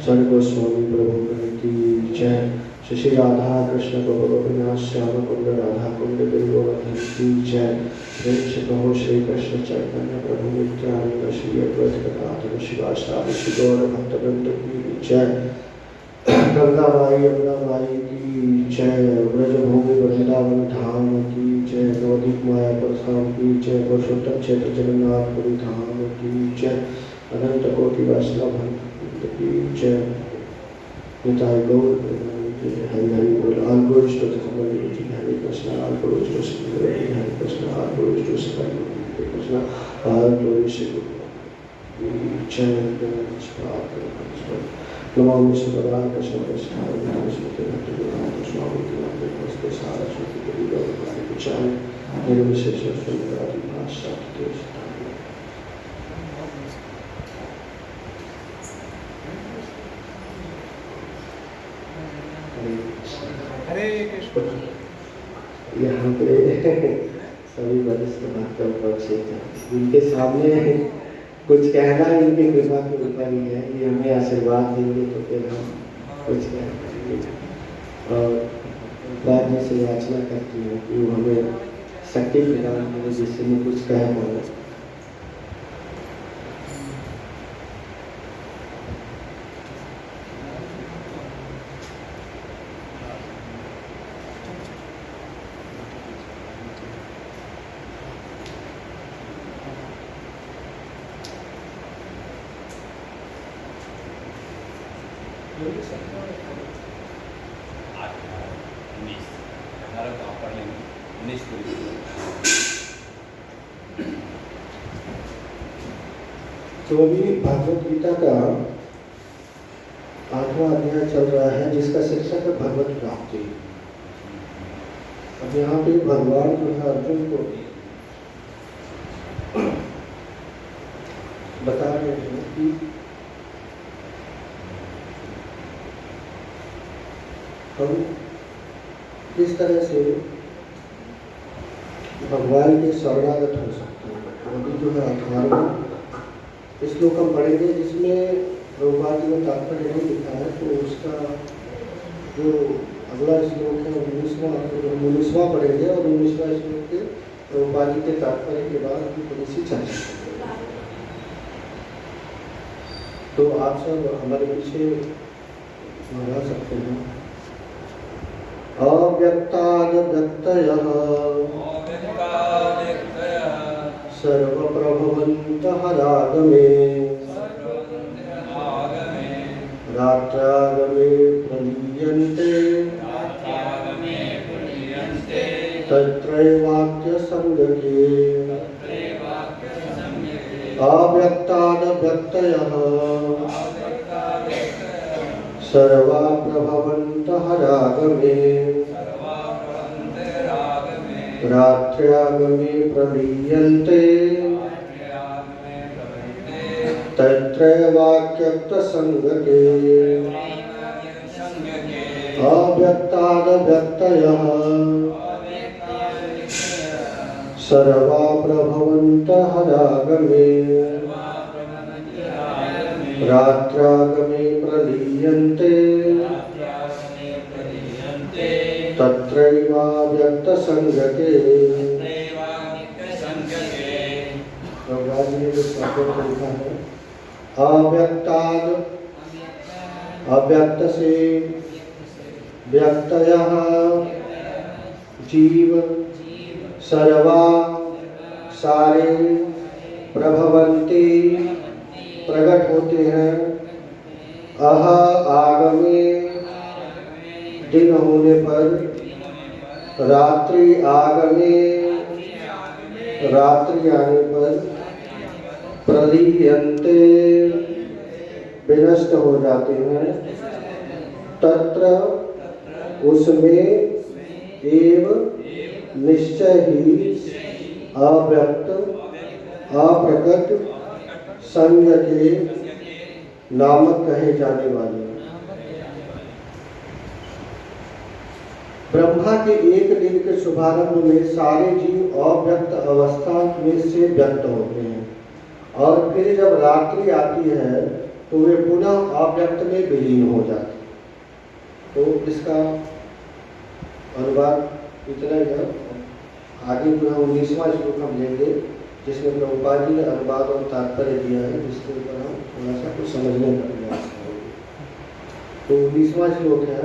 Sargoswami Prabhu की जय, श्री राधा कृष्ण गोपिनाथ श्याम कुंड राधा कुंड गिरिगोवर्धन की जय। प्रेम से कहो श्री कृष्ण चैतन्य प्रभु नित्यानंद श्री अद्वैत गदाधर शिवासादि श्री गौर भक्तवृंद की जय। गंगा माई यमुना माई की जय। ब्रजभूमि वृंदावन धाम की जय। नवदीप मायापुर धाम की जय। पुरुषोत्तम क्षेत्र जगन्नाथपुरी धाम की जय। अनंत कोटि वैष्णव भक्त की जय। निताय गौर हरि हरि बोल। All god to the Hare Krishna. All god to Hare Krishna. All god to Hare Krishna. All god to जय। नमो विष्णुपदाय कृष्ण कृष्णाय विष्णुते भक्तिवेदांत स्वामी नाम नमस्ते सारस्वती देवी गौरवाणी विचार निर्विशेष सुंदरादि भाषा के हरे कृष्ण। यहाँ पे सभी वरिष्ठ भक्त उपस्थित हैं। उनके सामने कुछ कहना इनकी कृपा के ऊपर ही है। ये हमें आशीर्वाद देंगे तो फिर हम कुछ कह पाएंगे। और राज्य से याचना करती हूँ कि वो हमें शक्ति प्रदान करें जिससे मैं कुछ कह पाऊँ। तो अभी भागवत गीता का 8वां अध्याय चल रहा है जिसका शीर्षक है भगवत प्राप्ति। अब यहाँ पे भगवान जो है अर्जुन को बता रहे हैं कि हम किस तरह से भगवान के शरणागत हो सकते हैं। अभी जो है 18वां श्लोक हम पढ़ेंगे जिसमें प्रभुपाद जी ने तात्पर्य नहीं लिखा है। तो उसका जो अगला श्लोक है 19वां पढ़ेंगे और 19वां श्लोक के प्रभुपाद जी के तात्पर्य के बाद हम थोड़ी सी चर्चा करेंगे। तो आप सब हमारे पीछे लगा सकते हैं। अव्यक्ताद् व्यक्तयः सर्वप्रभवन्तः रागमे रात्रागमे प्रलीयन्ते तत्रैवाक्यसंगते। अव्यक्ताद् व्यक्तयः सर्वा प्रभवन्तः रागमे रात्र्यागमे प्रलीयन्ते तत्रैवाक्यसंगते। अव्यक्ताद् व्यक्तयः सर्वा प्रभवन्तः रागमे रात्रागमे प्रलीयन्ते तत्रैवाव्यक्तसंगते। भगवान जी ने जो शब्दों को लिखा है अव्यक्ताद् अव्यक्त से व्यक्तयः जीव सर्वा सारे प्रभवन्ति प्रकट होते हैं अह आगमे दिन होने पर रात्रि आगमे रात्रि आने पर प्रलीयन्ते विनष्ट हो जाते हैं तत्र उसमें एव निश्चय ही अव्यक्त अप्रकट संग के नामक कहे जाने वाले। ब्रह्मा के एक दिन के शुभारंभ में सारे जीव अव्यक्त अवस्था में से व्यक्त होते हैं और फिर जब रात्रि आती है तो वे पुनः अव्यक्त में विलीन हो जाते हैं। तो इसका अनुवाद इतना ही है। आगे जो है 19वां श्लोक हम लेंगे, जिसमें प्रभुपाद जी ने अनुवाद और तात्पर्य दिया है, जिसके ऊपर हम थोड़ा सा कुछ समझने का प्रयास करेंगे। तो 19वां श्लोक है,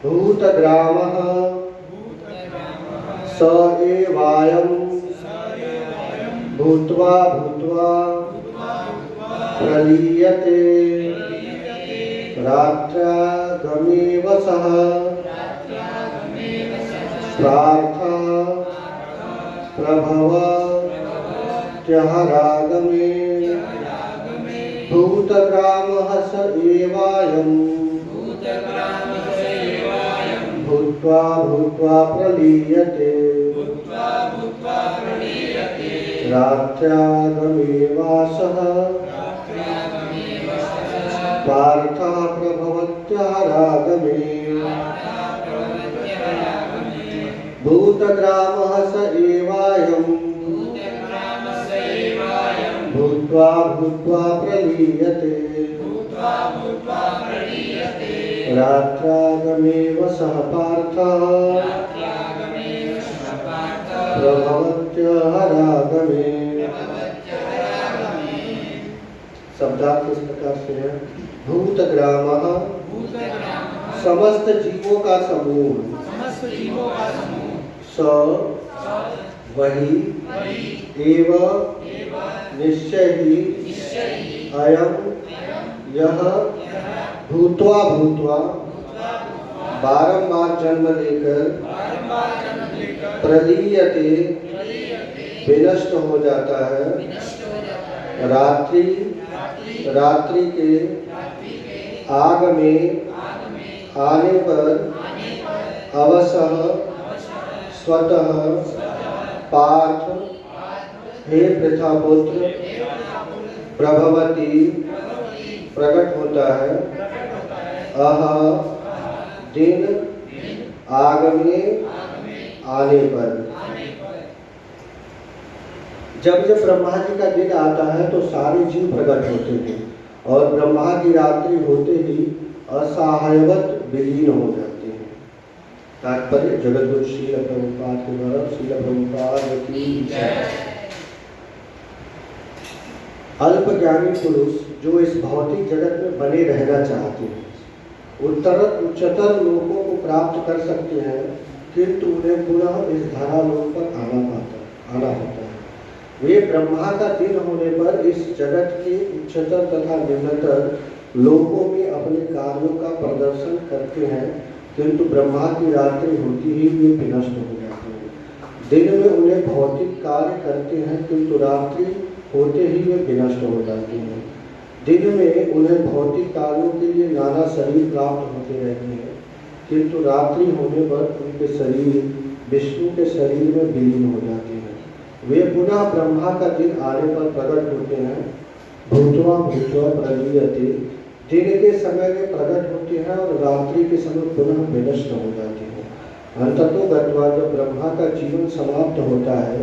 भूतग्रामः स एवायं भूत्वा भूत्वा प्रलीयते रात्रागमेव सः प्रार्थः प्रभवत्यहरागमे भूतग्रामः स एवायं भूत्वा भूत्वा प्रलीयते रात्रागमेवासः पार्थः प्रभवत्यहरागमे भूतग्रामः स एवायं भूत्वा भूत्वा प्रलीयते रात्रागमेव सः पार्थः प्रभवत्यहरागमे। शब्दार्थ इस प्रकार से है, भूतग्रामः समस्त जीवों का समूह, स वही, एव निश्चय ही, अयं यह, भूत्वा भूत्वा बारंबार जन्म लेकर, प्रलीयते विनष्ट हो जाता है, रात्रि रात्रि के आगमे आने पर, अवसः स्वतः पार्थ हे पृथापुत्र प्रभवती प्रकट होता है, अह दिन आगमे आने पर। जब जब ब्रह्मा जी का दिन आता है तो सारे जीव प्रकट होते हैं और ब्रह्मा की रात्रि होते ही असहायवत विलीन हो जाते हैं। तात्पर्य जगद्गुरु श्रील प्रभुपाद के द्वारा, श्रील प्रभुपाद की जय। अल्प ज्ञानी पुरुष जो इस भौतिक जगत में बने रहना चाहते हैं, उच्चतर लोकों को प्राप्त कर सकते हैं, किंतु उन्हें पुनः इस धरालोक पर आना होता है। वे ब्रह्मा का दिन होने पर इस जगत के उच्चतर तथा निम्नतर लोकों में अपने कार्यों का प्रदर्शन करते हैं, किंतु ब्रह्मा की रात्रि होती ही वे विनष्ट हो जाते हैं। दिन में उन्हें भौतिक कार्य करते हैं, किंतु रात्रि होते ही वे विनष्ट हो जाते हैं। दिन में उन्हें भौतिक कार्यों के लिए नाना शरीर प्राप्त होते रहते हैं, किंतु रात्रि होने पर उनके शरीर विष्णु के शरीर में विलीन हो जाते हैं। वे पुनः ब्रह्मा का दिन आने पर प्रकट होते हैं, भूत्वा भूत्वा प्रलीयते, दिन के समय में प्रकट होते हैं और रात्रि के समय पुनः विनष्ट हो जाते हैं। अंततो गत्वा जब ब्रह्मा का जीवन समाप्त होता है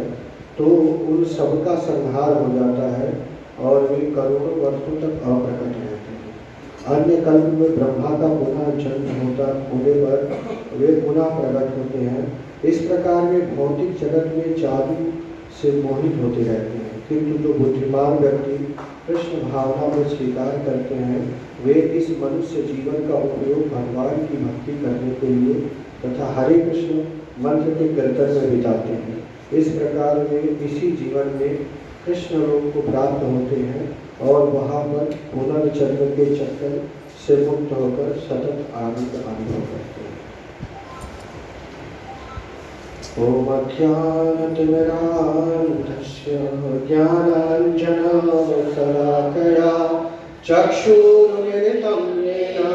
तो उन सबका संहार हो जाता है और वे करोड़ों वर्षों तक अप्रकट रहते हैं। अन्य कल्प में ब्रह्मा का पुनः जन्म होने पर वे पुनः प्रकट होते हैं। इस प्रकार वे भौतिक जगत में जादू से मोहित होते रहते हैं, किंतु जो बुद्धिमान व्यक्ति कृष्ण भावना में स्वीकार करते हैं, वे इस मनुष्य जीवन का उपयोग भगवान की भक्ति करने के लिए तथा हरे कृष्ण मंत्र के कीर्तन में बिताते हैं। इस प्रकार वे इसी जीवन में कृष्ण लोक को प्राप्त होते हैं और वहाँ पर पुनर्जन्म के चक्कर से मुक्त होकर सतत आनंद अनुभव करते हैं। ओम अज्ञानतिमिरान्धस्य ज्ञानाञ्जनशलाकया चक्षुरुन्मिलितं येन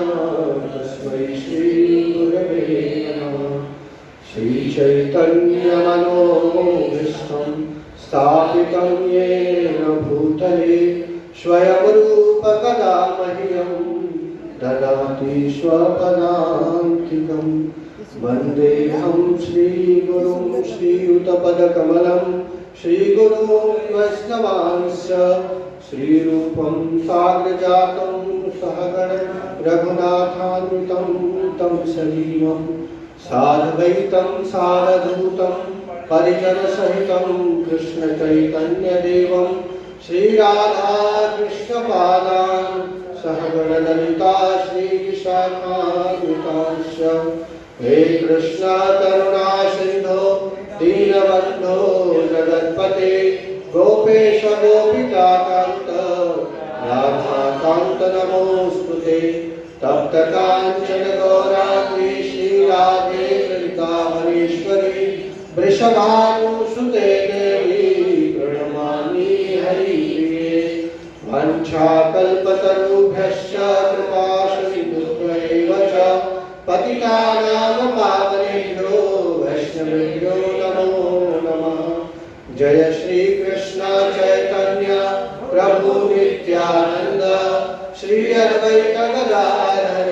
तस्मै श्रीगुरवे नमः। श्रीचैतन्यमनोभीष्टं स्थापितं येन भूतले स्वयं रूप कदा मह्यं ददाति स्वपदान्तिकम्। वन्देऽहं श्रीगुरुं श्रीयुतपदकमलं श्रीगुरुं वैष्णवांश्च श्रीरूपं साग्रजातं सहगण रघुनाथान्वितं तं सजीवं साद्वैतं सावधूतं परिजनसहितं कृष्णचैतन्यदेवं श्रीराधाकृष्णपादान् सहगणललिता श्रीविशाखान्वितांश्च हे कृष्ण करुणा सिन्धो दीनबन्धो जगत्पते गोपेश गोपिकान्त राधाकान्त नमोऽस्तुते तप्त काञ्चन गौराङ्गी श्रीराधे वृन्दावनेश्वरी वृषभानुसुते देवी प्रणमामि हरिप्रिये वञ्चाकल्पतरुभ्यश्च कृपासिन्धुभ्यैव च पतितानां पावनेभ्यो वैष्णवेभ्यो नमो नमः। जय श्री कृष्ण चैतन्य प्रभु नित्यानंद श्री अद्वैत गदाधर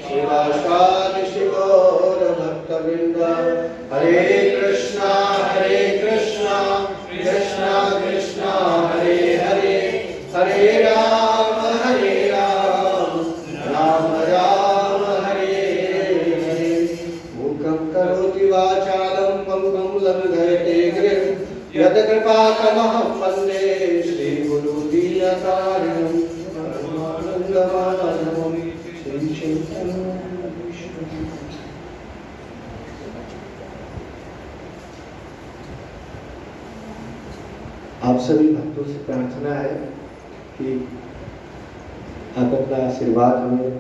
शिवासादि शिवोर भक्तवृंद हरे कृष्णा कृष्णा कृष्णा हरे हरे हरे राम राम राम हरे हरे। मूकं करोति वाचालं पंगुं लंघयते गिरिं यत्कृपातमहं वन्दे श्रीगुरुदीनतारिणं परमानन्दमाधवं श्रीचैतन्यं। आप सभी भक्तों से प्रार्थना है कि आप अपना आशीर्वाद हमें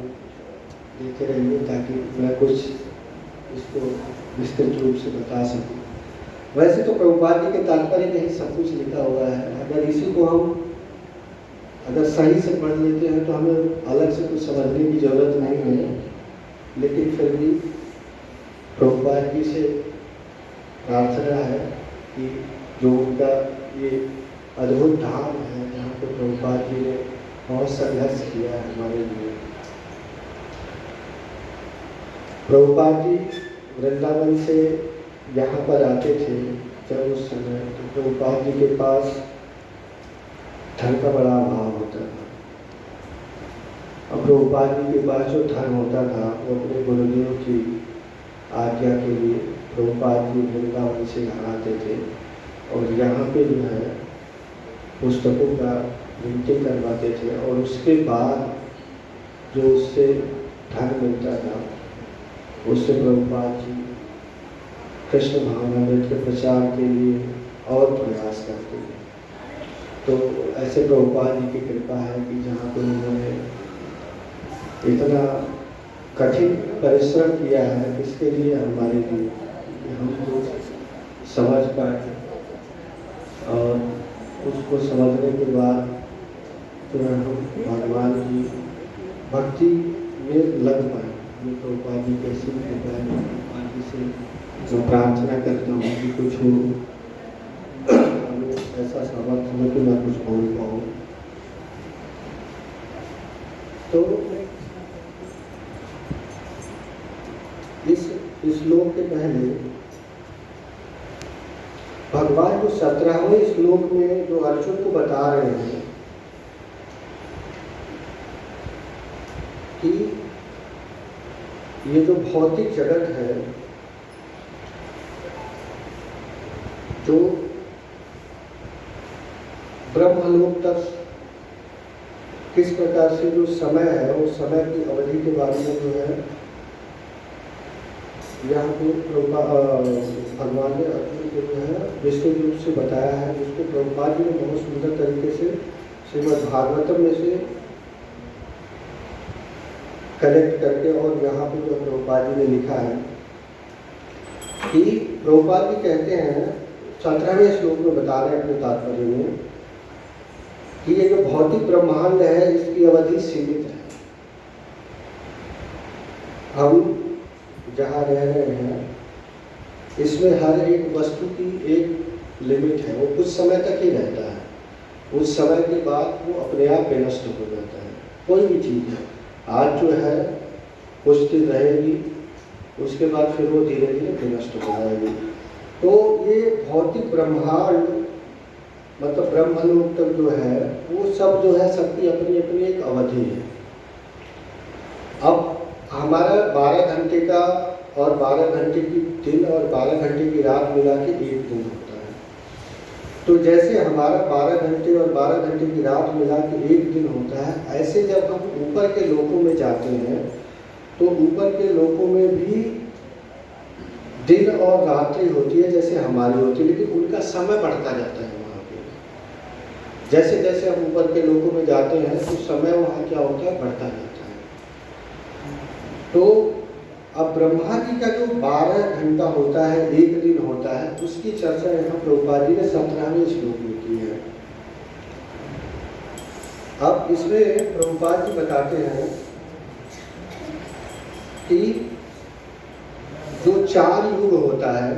देते रहिए ताकि मैं कुछ इसको विस्तृत रूप से बता सकूं। वैसे तो प्रभुपाद जी के तात्पर्य में ही सब कुछ लिखा हुआ है, अगर इसी को हम अगर सही से पढ़ लेते हैं तो हमें अलग से कुछ समझने की जरूरत नहीं है, लेकिन फिर भी प्रभुपाद जी से प्रार्थना है कि जो उनका ये अद्भुत धाम है जहाँ पे प्रभुपाद जी ने बहुत संघर्ष किया है हमारे लिए। प्रभुपाद जी वृंदावन से यहाँ पर आते थे जब उस समय, तो प्रभुपाद जी के पास धन का बड़ा अभाव होता था। अब प्रभुपाद जी के पास जो धन होता था वो अपने गुरुदेव की आज्ञा के लिए प्रभुपाद जी वृंदावन से यहाँ आते थे और यहाँ पे जो है पुस्तकों का प्रिंटिंग करवाते थे और उसके बाद जो उससे धन मिलता था उससे प्रभुपाद जी कृष्ण भावनामृत के प्रचार के लिए और प्रयास करते हैं। तो ऐसे प्रभुपाद जी की कृपा है कि जहाँ पर उन्होंने इतना कठिन परिश्रम किया है इसके लिए हमारे लिए हम कुछ समझ पाए और उसको समझने के बाद फिर हम भगवान की भक्ति में लग पाए। ये प्रभुपाद जी कैसी कृपा है, भगवान जी से जो प्रार्थना करता हूँ कि कुछ हो ऐसा सामर्थ्य हो कि मैं कुछ बोल पाऊँ। तो इस श्लोक के पहले भगवान जो 17वें श्लोक में जो अर्जुन को बता रहे हैं कि ये जो भौतिक जगत है जो ब्रह्मलोक तक किस प्रकार से जो समय है उस समय की अवधि के बारे में जो है यहाँ पे भगवान ने अर्जुन को जो है विस्तृत रूप से बताया है, जिसको प्रभुपाद जी ने बहुत सुंदर तरीके से श्रीमद् भागवतम में से कनेक्ट करके और यहाँ पे जो प्रभुपाद जी ने लिखा है कि प्रभुपाद जी कहते हैं 17वें श्लोक में बता रहे हैं अपने तात्पर्य में कि ये जो भौतिक ब्रह्मांड है इसकी अवधि सीमित है। हम जहाँ रह रहे हैं इसमें हर एक वस्तु की एक लिमिट है, वो कुछ समय तक ही रहता है, उस समय के बाद वो अपने आप विनष्ट हो जाता है। कोई भी चीज़ है आज जो है कुछ दिन रहेगी, उसके बाद फिर वो धीरे धीरे विनष्ट हो जाएगी। तो ये भौतिक ब्रह्मांड मतलब ब्रह्मलोक तक जो है वो सब जो है सबकी अपनी अपनी एक अवधि है। हमारा 12 घंटे का और 12 घंटे की दिन और 12 घंटे की रात मिला के एक दिन होता है। तो जैसे हमारा 12 घंटे और 12 घंटे की रात मिला के एक दिन होता है, ऐसे जब हम ऊपर के लोकों में जाते हैं तो ऊपर के लोकों में भी दिन और रात्रि होती है जैसे हमारी होती है, लेकिन उनका समय बढ़ता जाता है वहाँ पे। जैसे जैसे हम ऊपर के लोकों में जाते हैं तो समय वहाँ क्या होता है, बढ़ता जाता है। तो अब ब्रह्मा जी का जो 12 घंटा होता है, एक दिन होता है, उसकी चर्चा यहाँ प्रभुपाद जी ने 17वें श्लोक में की है। अब इसमें प्रभुपाद जी बताते हैं कि जो 4 युग होता है,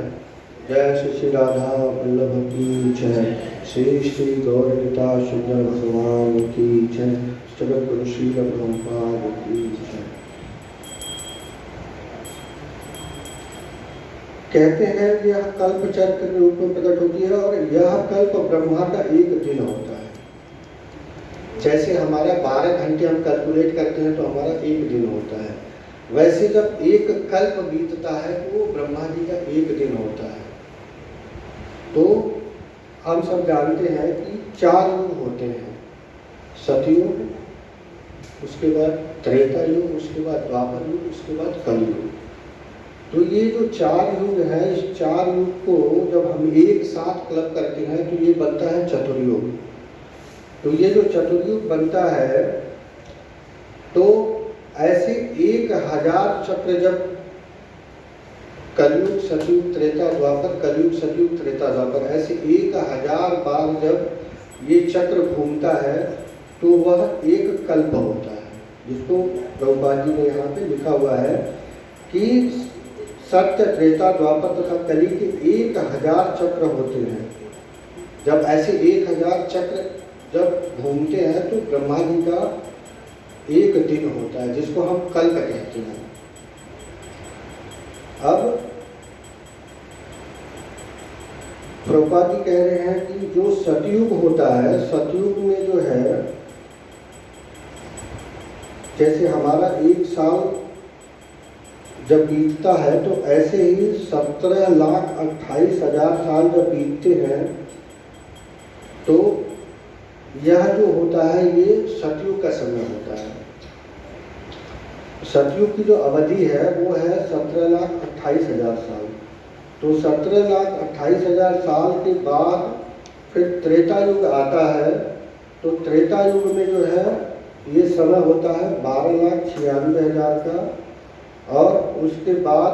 जय श्री राधा वल्लभ की जय, श्री श्री गौरता सुंदर भगवान की जय, जगत गुरु श्री प्रभुपाद की जय। कहते हैं यह कल्प चक्र के रूप में प्रकट होती है और यह कल्प ब्रह्मा का एक दिन होता है। जैसे हमारा 12 घंटे हम कैलकुलेट करते हैं तो हमारा एक दिन होता है, वैसे जब एक कल्प बीतता है तो वो ब्रह्मा जी का एक दिन होता है। तो हम सब जानते हैं कि 4 युग होते हैं, सतयुग, उसके बाद त्रेता युग, उसके बाद द्वापर युग, उसके बाद कलयुग। तो ये जो 4 युग है, इस 4 युग को जब हम एक साथ क्लब करते हैं तो ये बनता है चतुर्युग। तो ये जो चतुर्युग बनता है, तो ऐसे 1000 चक्र जब कलयुग सतयुग त्रेता द्वापर, कलयुग सतयुग त्रेता द्वापर, ऐसे 1000 बार जब ये चक्र घूमता है तो वह एक कल्प होता है, जिसको प्रभुपाद जी ने यहाँ पे लिखा हुआ है कि सत्य त्रेता द्वापर तथा कली के 1000 चक्र होते हैं। जब ऐसे 1000 चक्र जब घूमते हैं तो ब्रह्मा जी का एक दिन होता है, जिसको हम कल्प कहते हैं। अब प्रभुपाद जी कह रहे हैं कि जो सतयुग होता है, सतयुग में जो है, जैसे हमारा 1 साल जब बीतता है तो ऐसे ही 17,28,000 साल जब बीतते हैं तो यह जो होता है ये सतयुग का समय होता है। सतयुग की जो अवधि है वो है 17,28,000 साल। तो 17,28,000 साल के बाद फिर त्रेता युग आता है। तो त्रेता युग में जो है ये समय होता है 12,96,000 का, और उसके बाद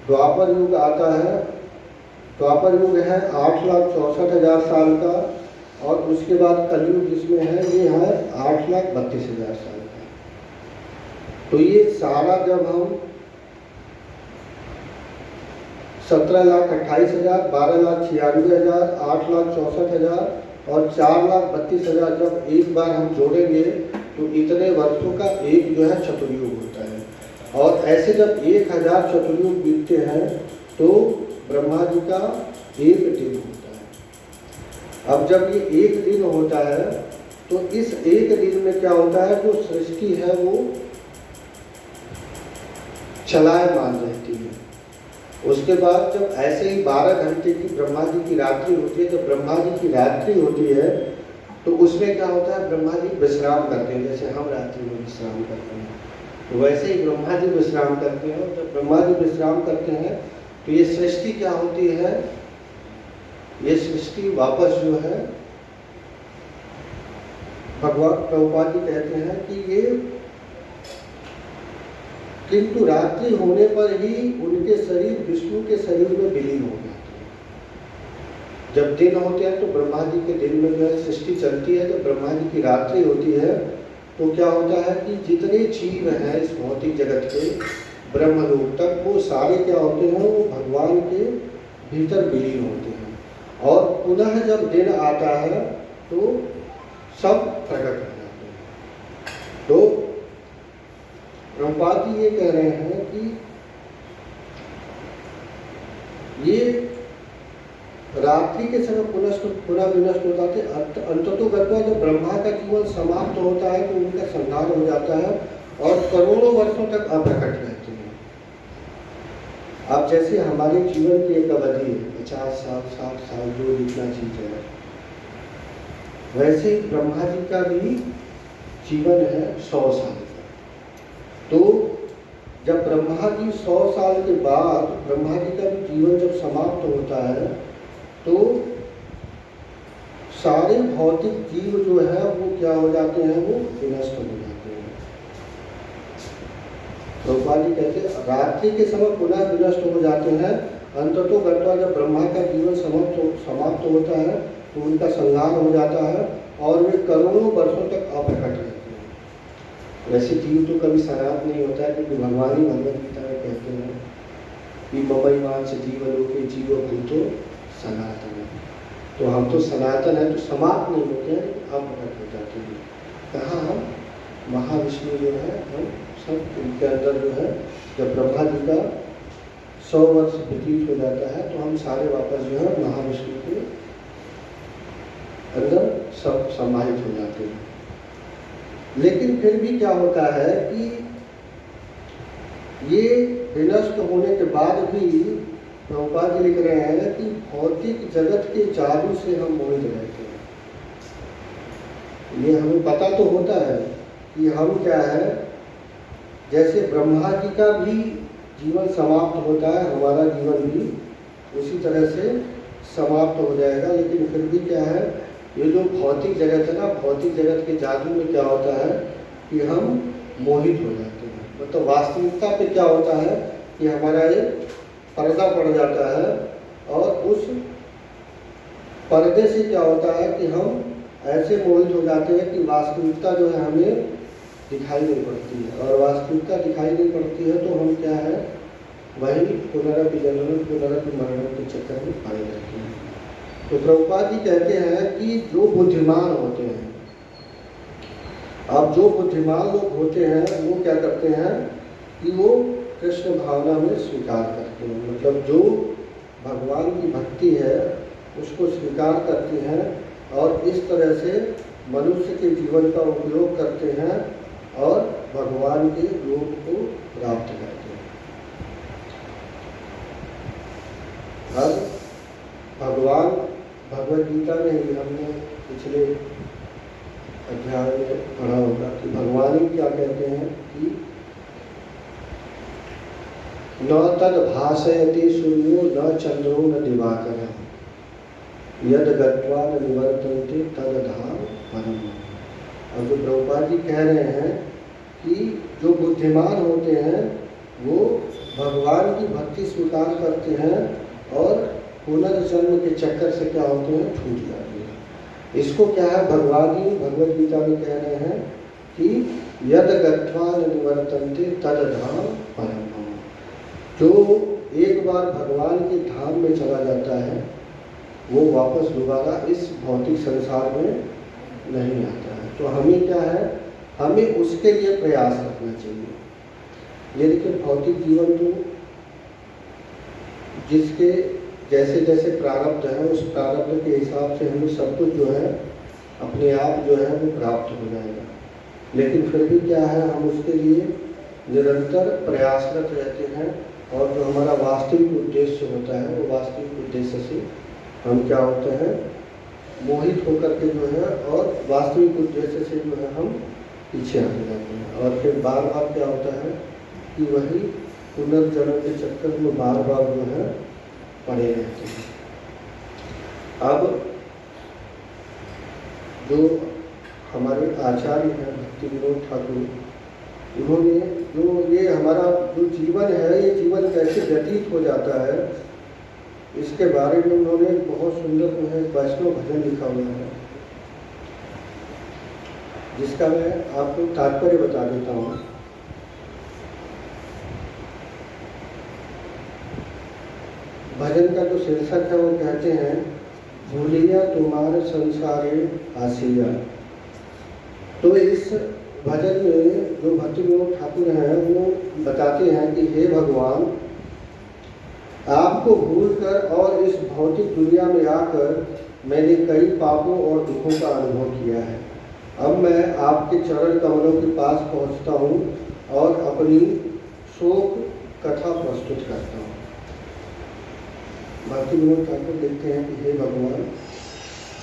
द्वापर युग आता है। द्वापर युग है 8,64,000 साल का, और उसके बाद कलयुग जिसमें है ये है 8,32,000 साल का। तो ये सारा जब हम 17,28,000, 12,96,000, 8,64,000 और 4,32,000 जब एक बार हम जोड़ेंगे तो इतने वर्षों का एक जो है चतुर्युग होता है। और ऐसे जब 1000 चतुर्युग बीतते हैं तो ब्रह्मा जी का एक दिन होता है। अब जब ये एक दिन होता है तो इस एक दिन में क्या होता है, जो सृष्टि है वो चलायमान रहती है। उसके बाद जब ऐसे ही 12 घंटे की ब्रह्मा जी की रात्रि होती है, जब ब्रह्मा जी की रात्रि होती है तो उसमें क्या होता है, ब्रह्मा जी विश्राम करते हैं। जैसे हम रात्रि में विश्राम करते हैं तो वैसे ही ब्रह्मा जी विश्राम करते हैं। और जब ब्रह्मा जी विश्राम करते हैं तो ये सृष्टि क्या होती है, ये सृष्टि वापस जो है, भगवान प्रभुपाद जी कहते हैं कि ये, किंतु रात्रि होने पर ही उनके शरीर विष्णु के शरीर में विलीन हो जाते हैं। जब दिन होते हैं तो ब्रह्मा जी के दिन में जो है सृष्टि चलती है। जब ब्रह्मा जी की रात्रि होती है तो क्या होता है कि जितने जीव हैं इस भौतिक जगत के ब्रह्मलोक तक, वो सारे क्या होते हैं, वो भगवान के भीतर विलीन होते हैं। और पुनः जब दिन आता है तो सब प्रकट हो जाते हैं। तो प्रभुपाद जी ये कह रहे हैं कि ये रात्रि के समय पुनः विनष्ट होता है। अंततोगत्वा जब ब्रह्मा का जीवन समाप्त होता है तो उनका संहार हो जाता है और करोड़ों वर्षों तक अप्रकट रहते हैं। अब जैसे हमारे जीवन की एक अवधि है 50 साल 60 साल जो जितना चीज है, वैसे ही ब्रह्मा जी का भी जीवन है 100 साल का। तो जब ब्रह्मा जी 100 साल के बाद ब्रह्मा जी का भी जीवन जब समाप्त होता है तो सारे भौतिक जीव जो है वो क्या हो जाते हैं, वो विनष्ट हो जाते हैं। प्रभुपाद जी कहते हैं रात्रि के समय पुनः विनष्ट हो जाते हैं। अंततः गत्वा जब ब्रह्मा का जीवन समाप्त होता है तो उनका संहार हो जाता है और वे करोड़ों वर्षों तक अप्रकट रहते हैं। वैसे जीव तो कभी सनात नहीं होता है, क्योंकि भगवान ही भगवद गीता में कहते हैं कि ममैवांश जीवलोके जीव भूतो सनातन। तो हम तो सनातन है, तो समाप्त नहीं होते हैं, अप्रकट हो जाते हैं। कहाँ हम महाविष्णु जो है, हम सब उनके अंदर जो है, जब ब्रह्मा जी का 100 वर्ष व्यतीत हो जाता है तो हम सारे वापस जो है महाविष्णु के अंदर सब समाहित हो जाते हैं। लेकिन फिर भी क्या होता है कि ये विनष्ट होने के बाद भी प्रभुपाद जी लिख रहे हैं कि भौतिक जगत के जादू से हम मोहित रहते हैं। ये हमें पता तो होता है कि हम क्या है, जैसे ब्रह्मा जी का भी जीवन समाप्त होता है, हमारा जीवन भी उसी तरह से समाप्त हो जाएगा। लेकिन फिर भी क्या है, ये जो भौतिक जगत है ना, भौतिक जगत के जादू में क्या होता है कि हम मोहित हो जाते हैं। मतलब वास्तविकता पे क्या होता है कि हमारा एक पर्दा पड़ जाता है और उस पर्दे से क्या होता है कि हम ऐसे मोहित हो जाते हैं कि वास्तविकता जो है हमें दिखाई नहीं पड़ती है। और वास्तविकता दिखाई नहीं पड़ती है तो हम क्या है, वही पुनरपि जननम पुनरपि मरणम के चक्कर में पड़े रहते हैं। तो प्रभुपाद जी कहते हैं कि जो बुद्धिमान होते हैं, अब जो बुद्धिमान लोग होते हैं वो क्या करते हैं कि वो कृष्ण भावना में स्वीकार करते हैं। मतलब जो भगवान की भक्ति है उसको स्वीकार करते हैं और इस तरह से मनुष्य के जीवन का उपयोग करते हैं और भगवान के योग को प्राप्त करते हैं। अब भगवान भगवद गीता में ही हमने पिछले अध्याय में पढ़ा होगा कि भगवान ही क्या कहते हैं कि न तद भाषयति सूर्यो न चंद्रो न दिवाकरः यद गत्वा न निवर्तन्ते तद धाम परम। अब जो प्रभुपाद जी कह रहे हैं कि जो बुद्धिमान होते हैं वो भगवान की भक्ति स्वीकार करते हैं और पुनर्जन्म के चक्कर से क्या होते हैं, छूट जाते हैं। इसको क्या है, भगवान ही भगवद गीता में कह रहे हैं कि यद गत्वा न निवर्तन्ते तद धाम परम। जो एक बार भगवान के धाम में चला जाता है वो वापस दोबारा इस भौतिक संसार में नहीं आता है। तो हमें क्या है, हमें उसके लिए प्रयास करना चाहिए। ये देखिए भौतिक जीवन तो जिसके जैसे जैसे प्रारब्ध है उस प्रारब्ध के हिसाब से हमें सब कुछ जो है अपने आप जो है वो प्राप्त हो जाएगा। लेकिन फिर भी क्या है, हम उसके लिए निरंतर प्रयासरत रहते हैं और जो हमारा वास्तविक उद्देश्य होता है वो वास्तविक उद्देश्य से हम क्या होते हैं, मोहित होकर के जो है और वास्तविक उद्देश्य से जो है हम पीछे हट जाते हैं। और फिर बार बार क्या होता है कि वही पुनर्जन्म के चक्कर में बार बार जो है पड़े रहते हैं। अब जो हमारे आचार्य हैं भक्ति विनोद ठाकुर, उन्होंने जो ये हमारा जो जीवन है ये जीवन कैसे व्यतीत हो जाता है इसके बारे में उन्होंने बहुत सुंदर जो है वैष्णव भजन लिखा हुआ है, जिसका मैं आपको तात्पर्य बता देता हूँ। भजन का जो शीर्षक है वो कहते हैं, भूलिया तुम्हारे संसारे आसिया। तो इस भजन में जो भक्ति विनोद ठाकुर हैं वो बताते हैं कि हे भगवान, आपको भूलकर और इस भौतिक दुनिया में आकर मैंने कई पापों और दुखों का अनुभव किया है। अब मैं आपके चरण कमलों के पास पहुंचता हूं और अपनी शोक कथा प्रस्तुत करता हूं। भक्ति विनोद ठाकुर लिखते हैं कि हे भगवान,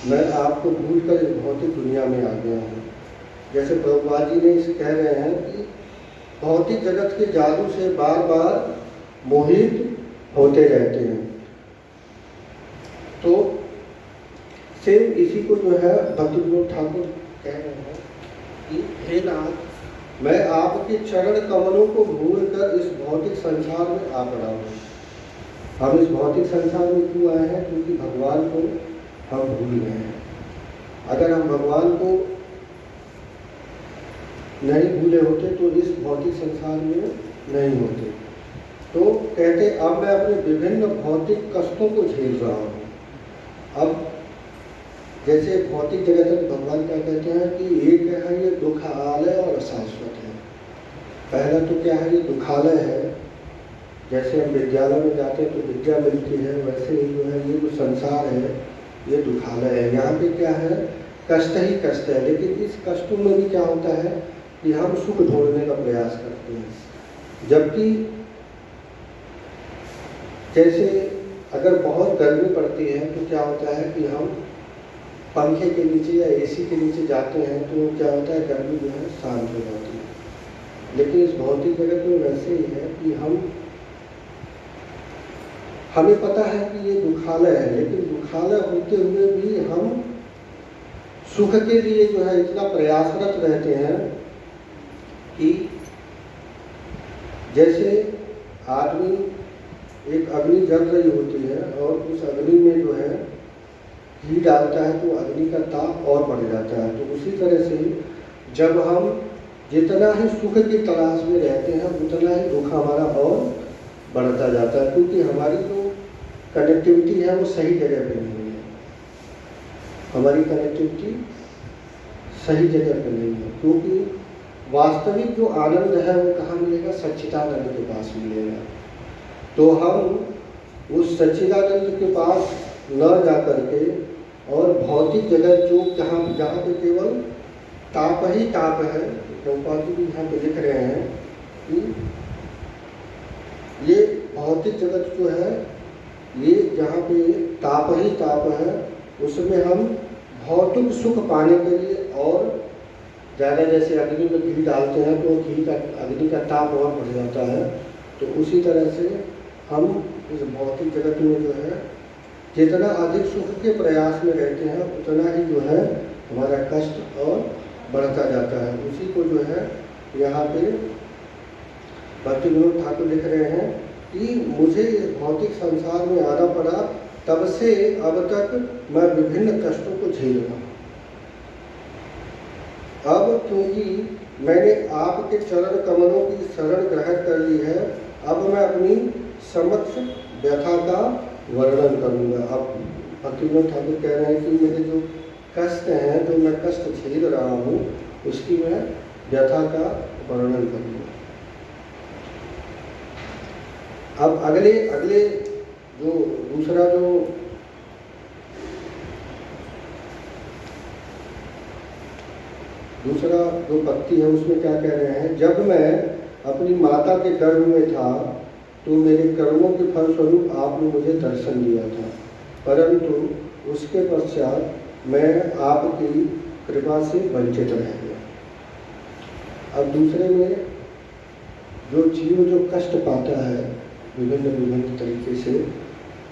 मैं आपको भूलकर इस भौतिक दुनिया में आ गया हूँ। जैसे प्रभुपाद जी ने इसे कह रहे हैं कि भौतिक जगत के जादू से बार बार मोहित होते रहते हैं। तो सेम इसी को जो है भक्ति विनोद ठाकुर कह रहे हैं कि हे नाथ, मैं आपके चरण कमलों को भूलकर इस भौतिक संसार में आ पड़ा हूँ। हम इस भौतिक संसार में क्यों आए हैं? क्योंकि भगवान को हम भूल गए हैं। अगर हम भगवान को नहीं भूले होते तो इस भौतिक संसार में नहीं होते। तो कहते अब मैं अपने विभिन्न भौतिक कष्टों को झेल रहा हूँ। अब जैसे भौतिक जगत में भगवान क्या कहते हैं कि एक है ये दुखालय और अशाश्वत है। पहला तो क्या है, ये दुखालय है। जैसे हम विद्यालय में जाते हैं तो विद्या मिलती है, वैसे ही जो है ये जो संसार है ये दुखालय है। यहाँ पे क्या है, कष्ट ही कष्ट है। लेकिन इस कष्टों में भी क्या होता है कि हम सुख ढूंढने का प्रयास करते हैं। जबकि जैसे अगर बहुत गर्मी पड़ती है तो क्या होता है कि हम पंखे के नीचे या एसी के नीचे जाते हैं तो क्या होता है, गर्मी जो है शांत हो जाती है। लेकिन इस भौतिक जगत में वैसे ही है कि हमें पता है कि ये दुखालय है, लेकिन दुखालय होते हुए भी हम सुख के लिए जो है इतना प्रयासरत रहते हैं कि जैसे आदमी एक अग्नि जल रही होती है और उस अग्नि में जो है घी डालता है तो अग्नि का ताप और बढ़ जाता है। तो उसी तरह से जब हम जितना ही सुख की तलाश में रहते हैं उतना ही दुख हमारा और बढ़ता जाता है, क्योंकि हमारी जो कनेक्टिविटी है वो सही जगह पे नहीं है। हमारी कनेक्टिविटी सही जगह पे नहीं है, क्योंकि वास्तविक जो आनंद है वो कहाँ मिलेगा, सच्चिदानंद के पास मिलेगा। तो हम उस सच्चिदानंद के पास न जा करके और भौतिक जगत जो जहाँ पे केवल ताप ही ताप है, प्रभुपाद जी भी यहाँ पे लिख रहे हैं कि ये भौतिक जगत जो है ये जहाँ पे ताप ही ताप है, उसमें हम भौतिक सुख पाने के लिए और ज़्यादा, जैसे अग्नि में घी डालते हैं तो अग्नि का ताप और बढ़ जाता है। तो उसी तरह से हम इस भौतिक जगत में जो है जितना अधिक सुख के प्रयास में रहते हैं उतना ही जो है हमारा कष्ट और बढ़ता जाता है। उसी को जो है यहाँ पे भक्ति विनोद ठाकुर लिख रहे हैं कि मुझे इस भौतिक संसार में आना पड़ा, तब से अब तक मैं विभिन्न कष्टों को झेल रहा हूँ। अब क्योंकि मैंने आपके चरण कमलों की शरण ग्रहण कर ली है, अब मैं अपनी समक्ष व्यथा का वर्णन करूँगा। अब भक्ति विनोद ठाकुर कह रहे हैं कि मेरे जो कष्ट हैं, जो मैं कष्ट झेल रहा हूँ, उसकी मैं व्यथा का वर्णन करूँगा। अब अगले जो दूसरा जो पक्ति है उसमें क्या कह रहे हैं, जब मैं अपनी माता के गर्भ में था तो मेरे कर्मों के फलस्वरूप आपने मुझे दर्शन दिया था, परंतु उसके पश्चात मैं आपकी कृपा से वंचित रह गया। अब दूसरे में जो जीव जो कष्ट पाता है विभिन्न तरीके से,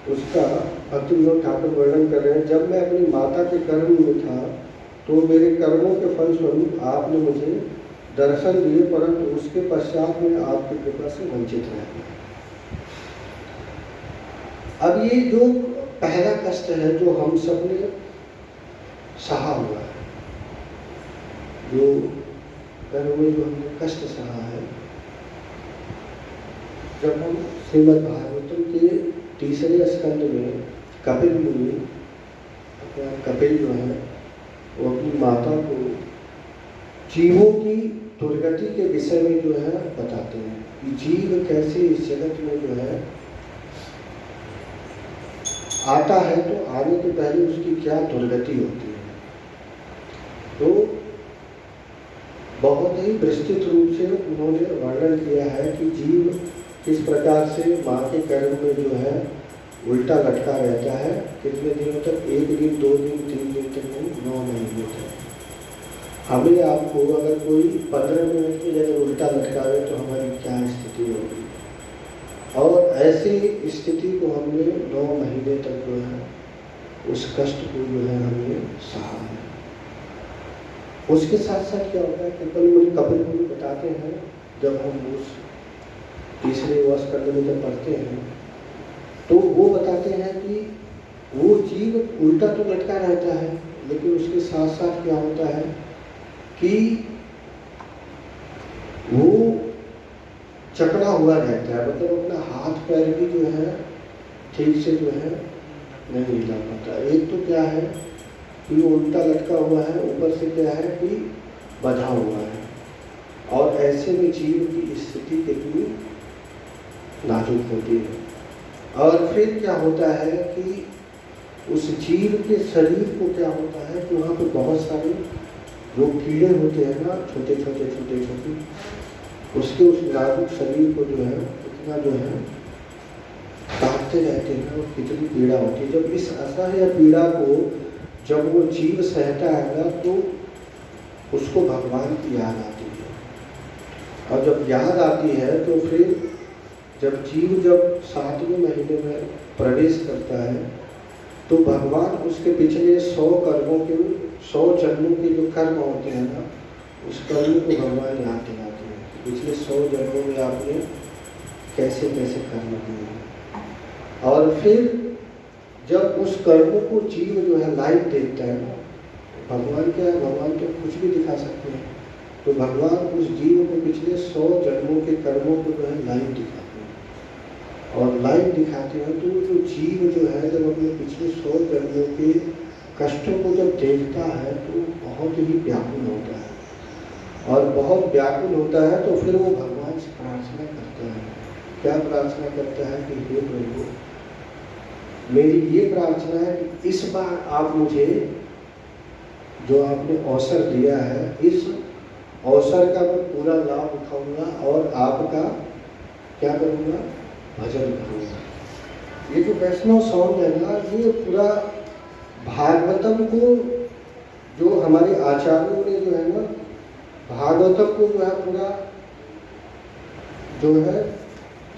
उसका भक्ति विनोद ठाकुर वर्णन कर रहे हैं। जब मैं अपनी माता के गर्भ में था तो मेरे कर्मों के फलस्वरूप आपने मुझे दर्शन दिए, परंतु उसके पश्चात मैं आपकी कृपा से वंचित रह गया। अब ये जो पहला कष्ट है जो हम सब ने सहा हुआ है, जो गर्भ में जो हमने कष्ट सहा है, जब हम श्रीमद् भागवतम के तीसरे स्कंद में कपिल मुनि, कपिल जो है वो अपनी माता को जीवों की दुर्गति के विषय में जो है बताते हैं कि जीव कैसे इस जगत में जो है आता है, तो आने के पहले उसकी क्या दुर्गति होती है। तो बहुत ही विस्तृत रूप से उन्होंने वर्णन किया है कि जीव किस प्रकार से माँ के गर्भ में जो है उल्टा लटका रहता है, कितने दिनों तक, 1 दिन 2 दिन 3 दिन तक नहीं, 9 महीने तक। हमें आपको अगर कोई 15 मिनट की जगह उल्टा लटकावे तो हमारी क्या स्थिति होगी, और ऐसी स्थिति को हमने 9 महीने तक जो है उस कष्ट को जो है हमने सहा है। उसके साथ साथ क्या होता है कि कपिल मुनि बताते हैं, जब हम उस तीसरे स्कंद में जब पढ़ते हैं तो वो बताते हैं कि वो जीव उल्टा तो लटका रहता है, लेकिन उसके साथ साथ क्या होता है कि वो चकड़ा हुआ रहता है, मतलब अपना हाथ पैर भी जो है ठीक से जो है नहीं हिला पाता। एक तो क्या है कि वो उल्टा लटका हुआ है, ऊपर से क्या है कि बंधा हुआ है, और ऐसे में जीव की स्थिति कितनी नाजुक होती है। और फिर क्या होता है कि उस जीव के शरीर को क्या होता है कि वहाँ पे बहुत सारे जो कीड़े होते हैं ना, छोटे छोटे, उसके उस नाजुक शरीर को जो है इतना जो है काटते रहते हैं, और कितनी पीड़ा होती है। जब इस असह्य पीड़ा को जब वो जीव सहता है ना, तो उसको भगवान की याद आती है, और जब याद आती है तो फिर जब जीव 7वें महीने में प्रवेश करता है तो भगवान उसके पिछले 100 कर्मों के 100 जन्मों के जो कर्म होते हैं ना, उस कर्म को भगवान याद दिलाते हैं। पिछले 100 जन्मों में आपने कैसे कैसे कर्म किए हैं, और फिर जब उस कर्म को जीव जो है लाइव देखता है ना, भगवान क्या है, भगवान तो कुछ भी दिखा सकते हैं, तो भगवान उस जीव को पिछले 100 जन्मों के कर्मों को जो है लाइव दिखाते हैं, और लाइव दिखाते हैं तो जो जीव जो है जब अपने पिछले 100 जन्मों के कष्टों को जब देखता है तो बहुत ही व्याकुल होता है, और बहुत व्याकुल होता है तो फिर वो भगवान से प्रार्थना करता है। क्या प्रार्थना करता है कि हे प्रभु, मेरी ये प्रार्थना है कि इस बार आप मुझे जो आपने अवसर दिया है, इस अवसर का मैं पूरा लाभ उठाऊंगा और आपका क्या करूंगा, भजन करूंगा। ये जो वैष्णव सॉन्ग है ना, ये पूरा भागवतम को, जो हमारे आचार्यों ने जो है ना भागवतम को जो है पूरा जो है